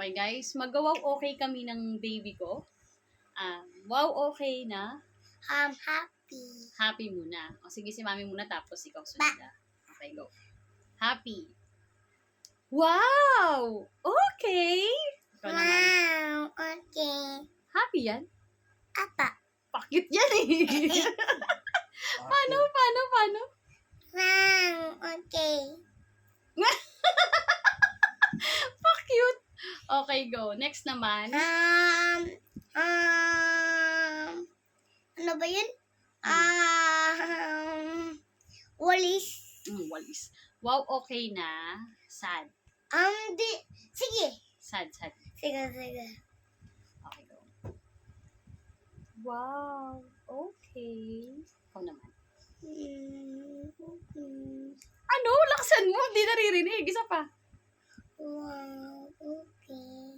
Okay guys, magawaw okay kami ng baby ko. Wow okay na. I'm happy. Happy muna. O sige si mami muna tapos ikaw sunod. Okay, go. Happy. Wow! Okay! Ikaw naman. Wow, okay. Happy yan? Apa. Pakit yan eh. Paano? Wow, okay. Pa-cute. Okay, go. Next naman. Ano ba yun? Walis. Walis. Wow, okay na. Sad. Sige. Sad. Sige. Okay, go. Wow, okay. Ikaw naman. Ano? Laksan mo. Hindi naririnig. Isa pa. Wow, okay.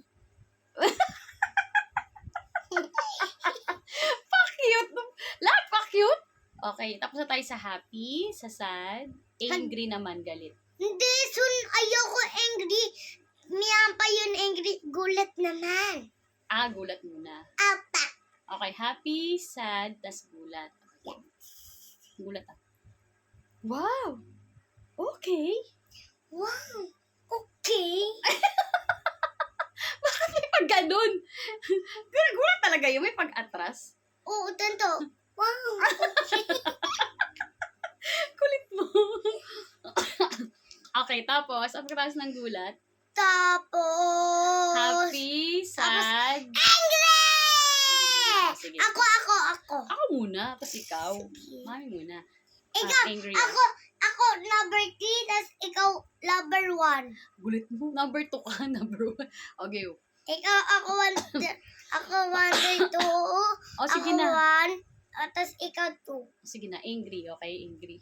Pa-cute. Lahat pa-cute. Okay, tapos na tayo sa happy, sa sad. Angry naman, galit. Hindi, ayoko angry. Miyan pa yun angry. Gulat naman. Gulat muna. Apa. Okay, happy, sad, tas gulat. Okay. Gulat Wow! Okay. Wow, okay. Bakit may pag ganun? Gulat talaga yun, may pag-atras. Oo, tanto. Wow, okay. Kulit mo. Okay, tapos, ang pagkatapos ng gulat, Tapos, happy, sad, angry! sige. Ako. Ako muna, tapos ikaw. Mami muna. Ikaw, Angry ako number 3, tas ikaw number 1. Gulit mo. Number 2 ka, number 1. Okay. Ako 1, 2. Sige ako na. 1, tas ikaw 2. Sige na, angry. Okay, angry.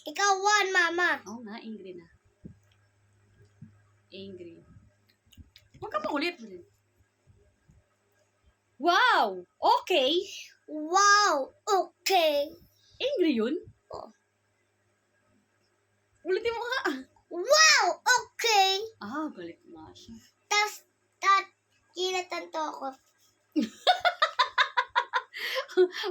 Ikaw 1, mama. Oo nga, angry na. Angry. Huwag ka makulit. Wow! Okay! Wow, okay. Angry yun? Oo. Ulitin mo nga. Wow, okay. Galit nga siya. Tas, kinatanto ako.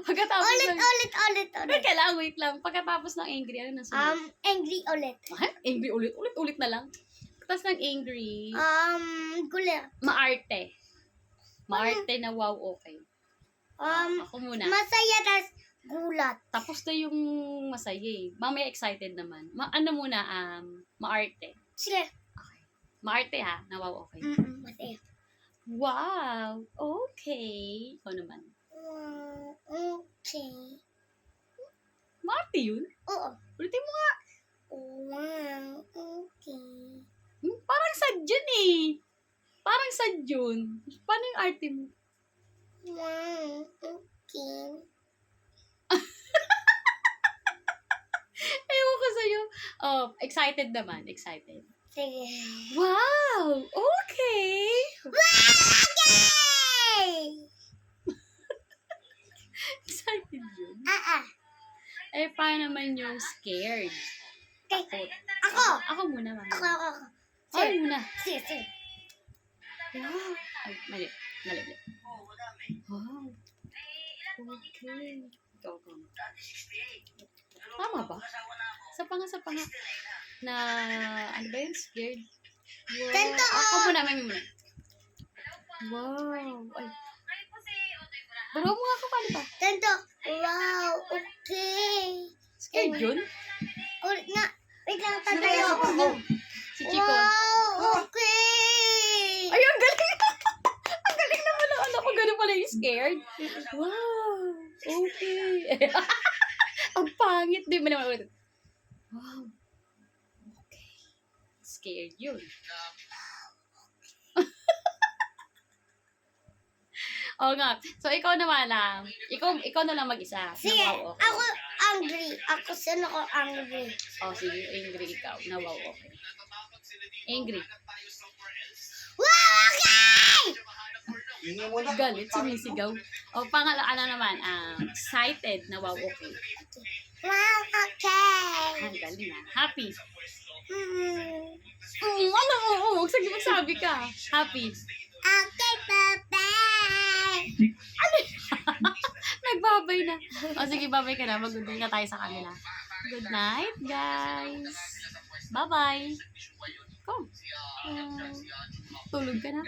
Pagkatapos Ulit. Kailangan, wait lang. Pagkatapos ng angry, ano nasunod? Angry ulit. Angry ulit. Ulit na lang. Tapos ng angry, Gulat. maarte. Maarte na wow, okay. Ako muna. Masaya tas gulat. Tapos na yung masaya eh. Mamaya excited naman. Ano muna, maarte. Sige. Okay. Maarte ha, na wow, okay. Masaya. Wow, okay. Ikaw naman. Wow, okay. Maarte yun? Oo. Ulitin mo nga. Wow, okay. Parang sad yun eh. Parang sad yun. Paano yung arte mo? Wow, okay. Ewan ko sa'yo. Excited naman. Excited. Sige. Wow! Okay! Wow, okay! Excited yun. Paano naman yung scared? Okay. Takot. Ako muna, mama. Ako. Ay, muna. Sige. Wow! Ay, mali. Wow. Okay. Ikaw. Tama ba? Sa panga. Na, ano ba yun? Scared? Wow. Ganito, Ako muna, mami muna. Wow. Ay. Baro mo nga ako, paano pa? Tanto. Wow, okay. Scared yun? Ulit nga. Wait lang, tanto. Si Chico. Wow, okay. Ay, ang galing! Ang galing naman ang anak ko. Ganun pala yung scared. Wow. Okay. Ang pangit. Di ba naman ulit? Wow. Okay. Scared yun. Oo nga. So, ikaw naman lang. Ikaw na lang mag-isa. Sige, Na wow, okay. ako angry. Saan ako angry? Sige. Angry ikaw. Na wow, okay. Angry. Wow, okay! Galit. Sumisigaw. Ano naman. Excited. Na wow, okay. Wow, okay. Ang galing Happy. Ano? Oo. Sige, magsabi ka. Happy. Okay, bye-bye. Nagbabay na. O sige, babay ka na. Mag-good night na tayo sa kanila. Good night, guys. Bye-bye. Come. Tulog ka na.